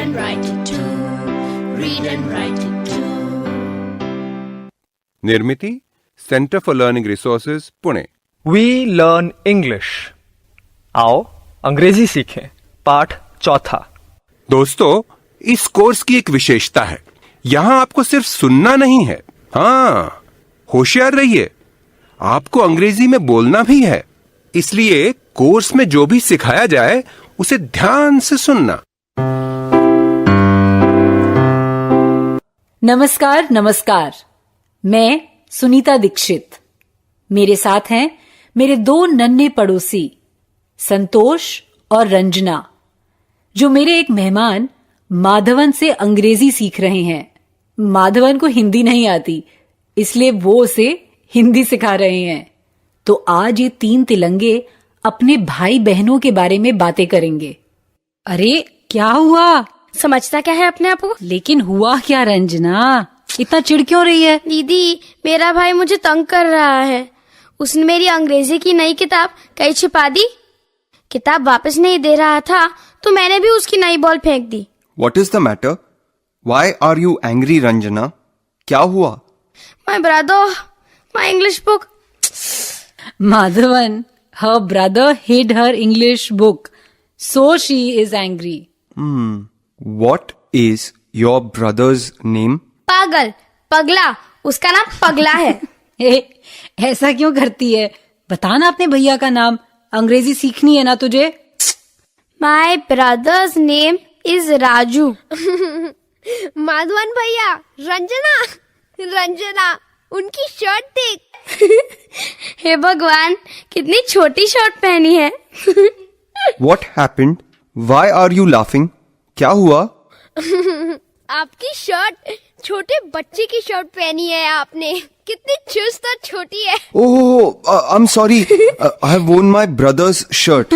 and write it too. Read and write it too. निर्मिति, centre for learning resources, Pune. We learn English. आओ अंग्रेजी सीखें। पाठ चौथा। दोस्तों, इस कोर्स की एक विशेषता है, यहाँ आपको सिर्फ सुनना नहीं है, हाँ, होशियार रहिए, आपको अंग्रेजी में बोलना भी है। इसलिए कोर्स में जो भी सिखाया जाए उसे ध्यान से सुनना। नमस्कार नमस्कार, मैं सुनीता दीक्षित। मेरे साथ हैं मेरे दो नन्हे पड़ोसी संतोष और रंजना, जो मेरे एक मेहमान माधवन से अंग्रेजी सीख रहे हैं। माधवन को हिंदी नहीं आती, इसलिए वो उसे हिंदी सिखा रहे हैं। तो आज ये तीन तिलंगे अपने भाई बहनों के बारे में बातें करेंगे। अरे क्या हुआ? समझता क्या है अपने आप को? लेकिन हुआ क्या रंजना? इतना चिढ़ क्यों रही है? दीदी, मेरा भाई मुझे तंग कर रहा है। उसने मेरी अंग्रेजी की नई किताब कहीं छिपा दी। किताब वापस नहीं दे रहा था तो मैंने भी उसकी नई बॉल फेंक दी। What is the matter? Why are you angry, Ranjana? क्या हुआ? My brother, my English book. Madhavan, her brother hid her English book, so she is angry. What is your brother's name? पागल, पगला, उसका नाम पगला है। ऐसा क्यों करती है? बता ना अपने भैया का नाम, अंग्रेजी सीखनी है ना तुझे। My brother's name is Raju. Madhavan भैया, रंजना, उनकी शर्ट देख। हे भगवान, कितनी छोटी शर्ट पहनी है। What happened? Why are you laughing? क्या हुआ? आपकी शर्ट, छोटे बच्चे की शर्ट पहनी है आपने। कितनी चुस्त और छोटी है। Oh, I'm sorry. I have worn my brother's shirt.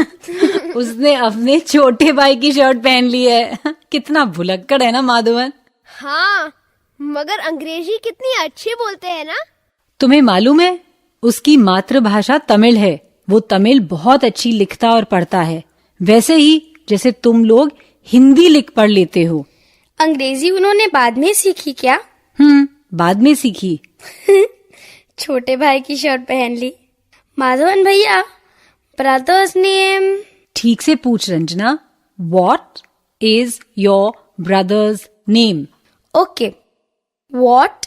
उसने अपने छोटे भाई की शर्ट पहन ली है। कितना भुलक्कड़ है ना माधवन। हाँ, मगर अंग्रेजी कितनी अच्छी बोलते हैं ना। तुम्हें मालूम है, उसकी मातृभाषा तमिल है। वो तमिल बहुत अच्छी लिखता और पढ़ता है, वैसे ही जैसे तुम लोग हिंदी लिख पढ़ लेते हो। अंग्रेजी उन्होंने बाद में सीखी क्या? बाद में सीखी। छोटे भाई की शर्ट पहन ली। माधवन भैया, ब्रदर्स नेम? ठीक से पूछ Ranjana. What is your brother's name? Okay. What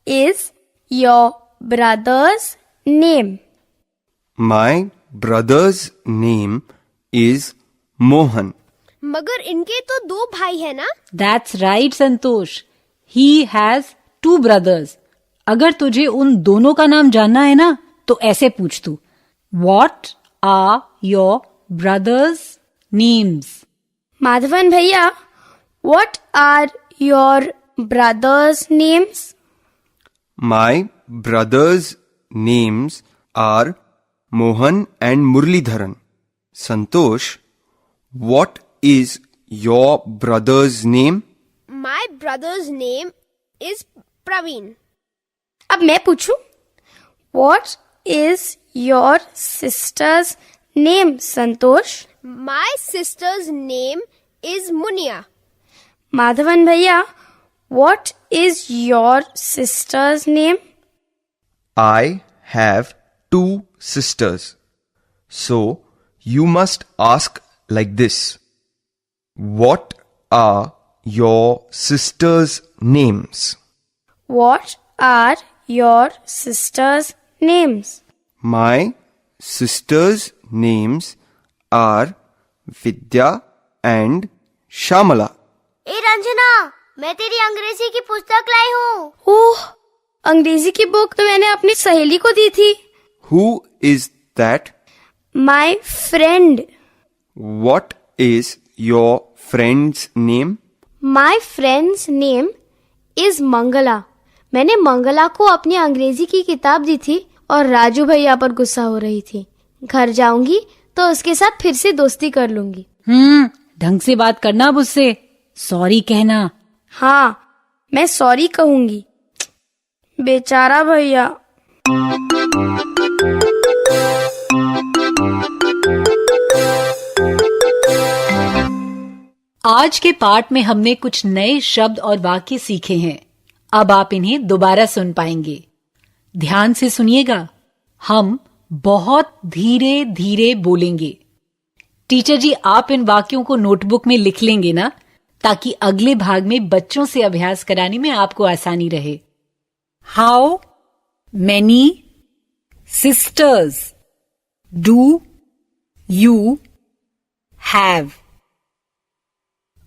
is your brother's name? My brother's name is Mohan. मगर इनके तो दो भाई है ना। That's right, Santosh. He has two brothers. अगर तुझे उन दोनों का नाम जानना है ना, तो ऐसे पूछ तू। What are your brothers' names? Madhavan भैया, what are your brothers' names? My brothers' names are Mohan and Murlidharan. Santosh, what is your brother's name? My brother's name is Praveen. अब मैं पूछूं, what is your sister's name, Santosh? My sister's name is Munia. Madhavan भैया, what is your sister's name? I have two sisters. So you must ask like this. What are your sisters' names? What are your sister's names? My sisters' names are Vidya and Shamala. ए रंजना, मैं तेरी अंग्रेजी की पुस्तक लाई हूँ। ओह, अंग्रेजी की book तो मैंने अपनी सहेली को दी थी। Who is that? My friend. What is your friend's name? My friend's name is Mangla. मैंने मंगला को अपनी अंग्रेजी की किताब दी थी और राजू भैया पर गुस्सा हो रही थी। घर जाऊंगी तो उसके साथ फिर से दोस्ती कर लूंगी। ढंग से बात करना अब उससे, सॉरी कहना। हाँ, मैं सॉरी कहूंगी। बेचारा भैया। आज के पाठ में हमने कुछ नए शब्द और वाक्य सीखे हैं। अब आप इन्हें दोबारा सुन पाएंगे। ध्यान से सुनिएगा। हम बहुत धीरे धीरे बोलेंगे। टीचर जी, आप इन वाक्यों को नोटबुक में लिख लेंगे ना, ताकि अगले भाग में बच्चों से अभ्यास कराने में आपको आसानी रहे। How many sisters do you have?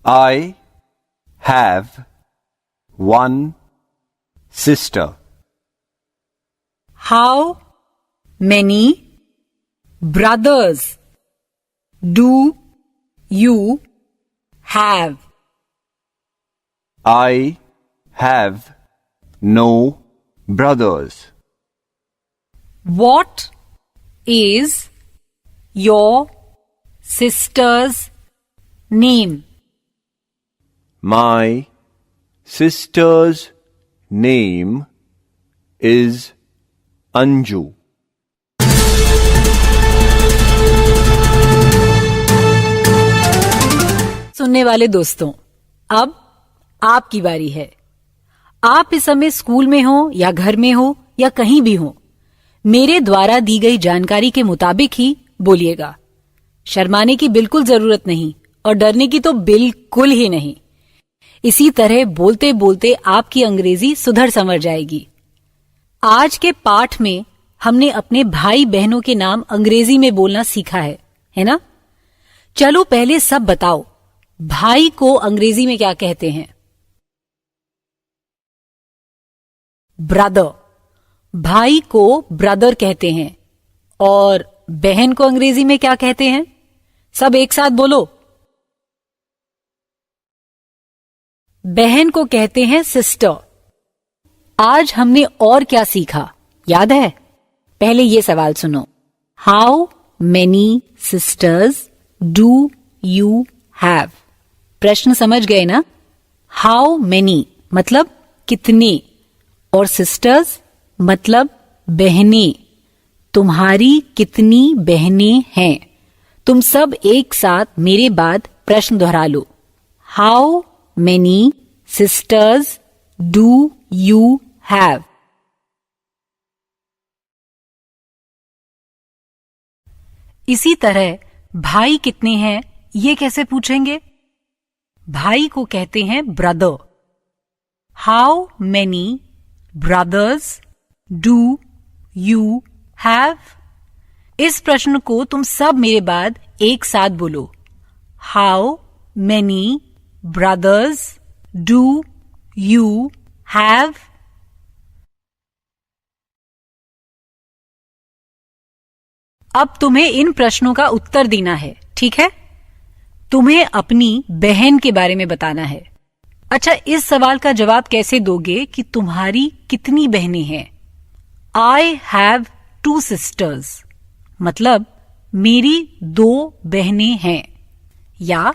I have one sister. How many brothers do you have? I have no brothers. What is your sister's name? My sister's name is Anju. सुनने वाले दोस्तों, अब आपकी बारी है। आप इस समय स्कूल में हो या घर में हो या कहीं भी हो, मेरे द्वारा दी गई जानकारी के मुताबिक ही बोलिएगा। शर्माने की बिल्कुल जरूरत नहीं और डरने की तो बिल्कुल ही नहीं। इसी तरह बोलते बोलते आपकी अंग्रेजी सुधर संवर जाएगी। आज के पाठ में हमने अपने भाई बहनों के नाम अंग्रेजी में बोलना सीखा है ना? चलो पहले सब बताओ, भाई को अंग्रेजी में क्या कहते हैं? ब्रदर। भाई को ब्रदर कहते हैं। और बहन को अंग्रेजी में क्या कहते हैं? सब एक साथ बोलो। बहन को कहते हैं सिस्टर। आज हमने और क्या सीखा, याद है? पहले ये सवाल सुनो। How many sisters do you have? प्रश्न समझ गए ना? हाउ मेनी मतलब कितने, और सिस्टर्स मतलब बहनें। तुम्हारी कितनी बहनें हैं? तुम सब एक साथ मेरे बाद प्रश्न दोहरा लो। How many sisters do you have? इसी तरह भाई कितने हैं ये कैसे पूछेंगे? भाई को कहते हैं brother. How many brothers do you have? इस प्रश्न को तुम सब मेरे बाद एक साथ बोलो। How many brothers do you have? अब तुम्हें इन प्रश्नों का उत्तर देना है, ठीक है? तुम्हें अपनी बहन के बारे में बताना है। अच्छा, इस सवाल का जवाब कैसे दोगे कि तुम्हारी कितनी बहनें हैं? आई हैव 2 sisters मतलब मेरी 2 बहनें हैं। या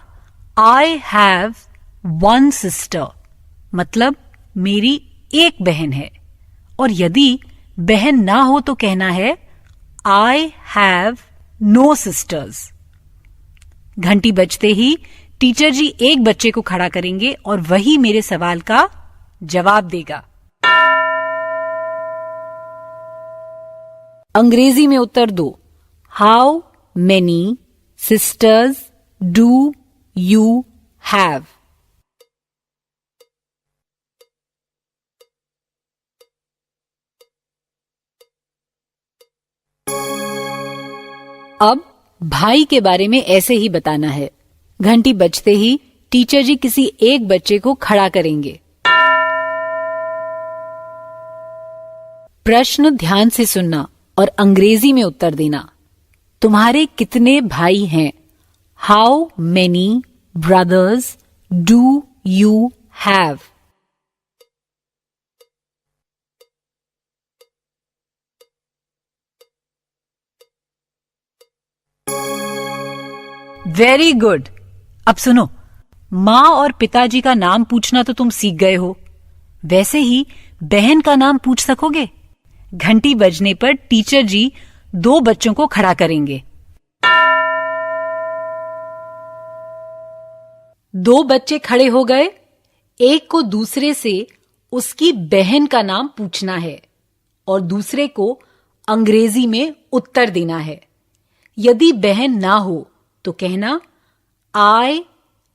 आई हैव 1 sister मतलब मेरी 1 बहन है। और यदि बहन ना हो तो कहना है आई हैव नो सिस्टर्स। घंटी बजते ही टीचर जी एक बच्चे को खड़ा करेंगे और वही मेरे सवाल का जवाब देगा। अंग्रेजी में उत्तर दो। How many sisters do you have? अब भाई के बारे में ऐसे ही बताना है। घंटी बजते ही टीचर जी किसी एक बच्चे को खड़ा करेंगे। प्रश्न ध्यान से सुनना और अंग्रेजी में उत्तर देना। तुम्हारे कितने भाई हैं? How many brothers do you have? Very good. अब सुनो, माँ और पिताजी का नाम पूछना तो तुम सीख गए हो, वैसे ही बहन का नाम पूछ सकोगे? घंटी बजने पर टीचर जी 2 बच्चों को खड़ा करेंगे। दो बच्चे खड़े हो गए। एक को दूसरे से उसकी बहन का नाम पूछना है और दूसरे को अंग्रेजी में उत्तर देना है। यदि बहन ना हो तो कहना आई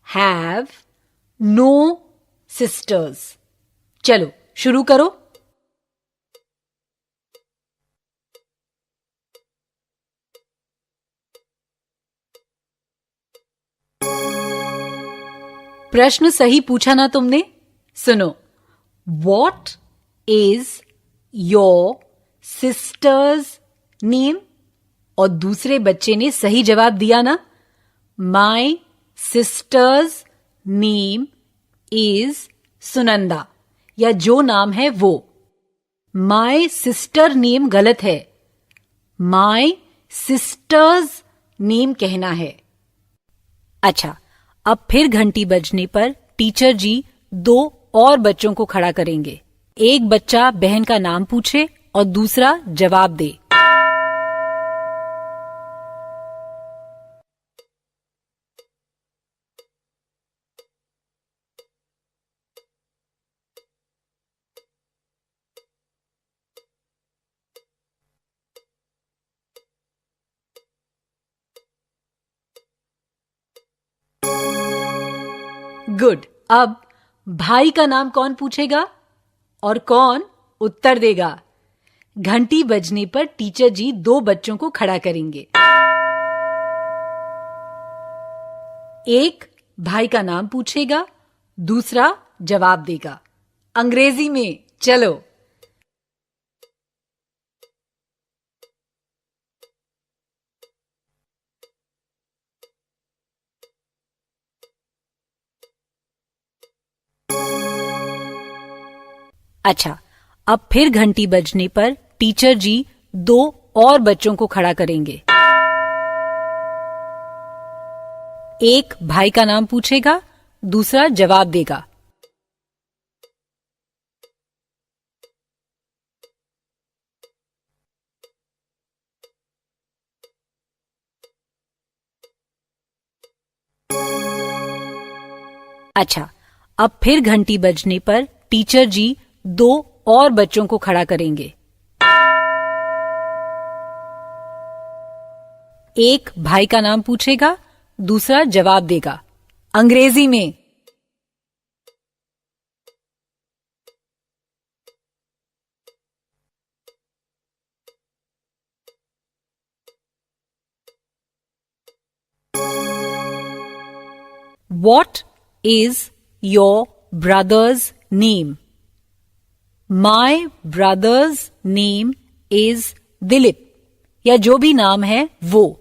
हैव नो सिस्टर्स। चलो शुरू करो। प्रश्न सही पूछा ना तुमने? सुनो, what is your sisters name? और दूसरे बच्चे ने सही जवाब दिया ना, माई सिस्टर्स नेम इज सुनंदा, या जो नाम है वो। माई सिस्टर नेम गलत है, माई सिस्टर्स नेम कहना है। अच्छा, अब फिर घंटी बजने पर टीचर जी दो और बच्चों को खड़ा करेंगे। एक बच्चा बहन का नाम पूछे और दूसरा जवाब दे। गुड। अब भाई का नाम कौन पूछेगा और कौन उत्तर देगा? घंटी बजने पर टीचर जी दो बच्चों को खड़ा करेंगे। एक भाई का नाम पूछेगा, दूसरा जवाब देगा अंग्रेजी में। चलो। अच्छा, अब फिर घंटी बजने पर टीचर जी दो और बच्चों को खड़ा करेंगे। एक भाई का नाम पूछेगा, दूसरा जवाब देगा। अच्छा, अब फिर घंटी बजने पर टीचर जी दो और बच्चों को खड़ा करेंगे। एक भाई का नाम पूछेगा, दूसरा जवाब देगा अंग्रेजी में। What is your brother's name? My brother's name is Dilip, या जो भी नाम है वो।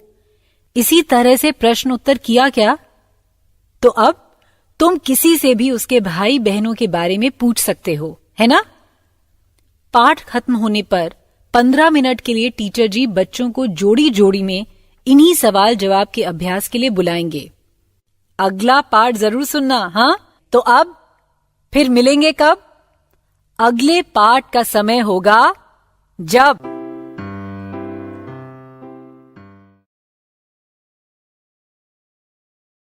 इसी तरह से प्रश्न उत्तर किया क्या? तो अब तुम किसी से भी उसके भाई बहनों के बारे में पूछ सकते हो, है ना? पाठ खत्म होने पर 15 मिनट के लिए टीचर जी बच्चों को जोड़ी जोड़ी में इन्हीं सवाल जवाब के अभ्यास के लिए बुलाएंगे। अगला पाठ जरूर सुनना, हाँ? तो अब फिर मिलेंगे कब? अगले पाठ का समय होगा जब